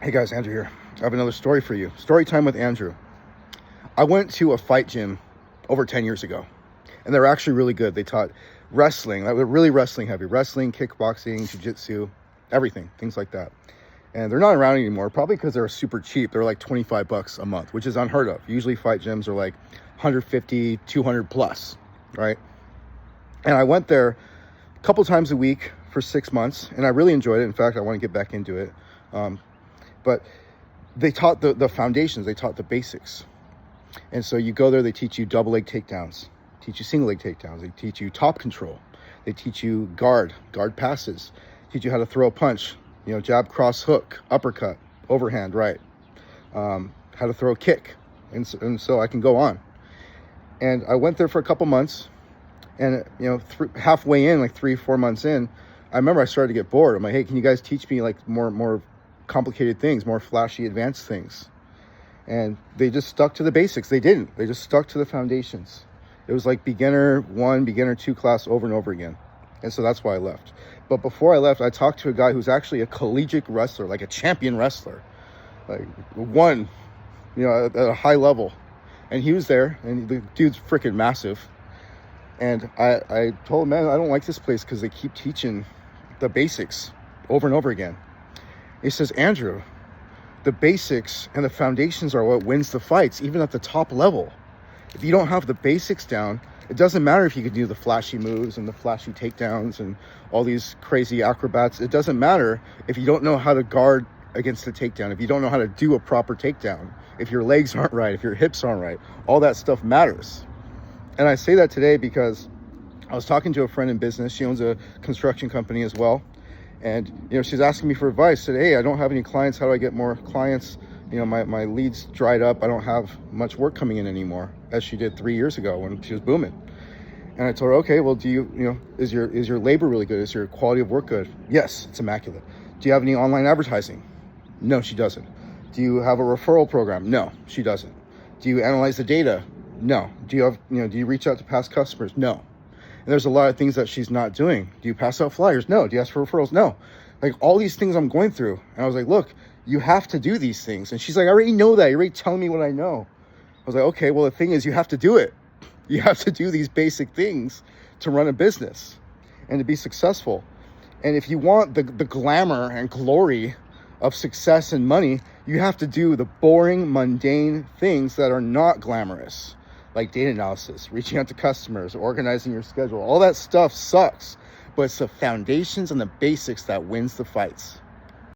Hey guys, Andrew here. I have another story for you. Story time with Andrew. I went to a fight gym over 10 years ago, and they're actually really good. They taught wrestling. They're really wrestling heavy. Wrestling, kickboxing, jiu-jitsu, everything, things like that. And they're not around anymore, probably because they're super cheap. They're like $25 a month, which is unheard of. Usually fight gyms are like 150, 200 plus, right? And I went there a couple times a week for 6 months, and I really enjoyed it. In fact, I want to get back into it. But they taught the foundations, they taught the basics. And so you go there, they teach you double leg takedowns, teach you single leg takedowns, they teach you top control, they teach you guard passes, teach you how to throw a punch, jab, cross, hook, uppercut, overhand, right, how to throw a kick, and so I can go on. And I went there for a couple months, and halfway in, like 3-4 months in, I remember I started to get bored. I'm like, hey, can you guys teach me like more complicated things, more flashy, advanced things? And they just stuck to the basics. They just stuck to the foundations. It was like beginner 1, beginner 2 class over and over again. And so that's why I left. But before I left, I talked to a guy who's actually a collegiate wrestler, like a champion wrestler, like won, at a high level. And he was there, and the dude's freaking massive. And I told him, man, I don't like this place because they keep teaching the basics over and over again. He says, Andrew, the basics and the foundations are what wins the fights, even at the top level. If you don't have the basics down, it doesn't matter if you can do the flashy moves and the flashy takedowns and all these crazy acrobats. It doesn't matter if you don't know how to guard against the takedown, if you don't know how to do a proper takedown, if your legs aren't right, if your hips aren't right. All that stuff matters. And I say that today because I was talking to a friend in business. She owns a construction company as well. And, she's asking me for advice. Said, hey, I don't have any clients. How do I get more clients? My leads dried up. I don't have much work coming in anymore, as she did 3 years ago when she was booming. And I told her, okay, well, is your labor really good? Is your quality of work good? Yes, it's immaculate. Do you have any online advertising? No, she doesn't. Do you have a referral program? No, she doesn't. Do you analyze the data? No. Do you reach out to past customers? No. And there's a lot of things that she's not doing. Do you pass out flyers? No. Do you ask for referrals? No. Like all these things I'm going through. And I was like, look, you have to do these things. And she's like, I already know that. You're already telling me what I know. I was like, okay, well, the thing is you have to do it. You have to do these basic things to run a business and to be successful. And if you want the glamour and glory of success and money, you have to do the boring, mundane things that are not glamorous. Like data analysis, reaching out to customers, organizing your schedule. All that stuff sucks, but it's the foundations and the basics that wins the fights.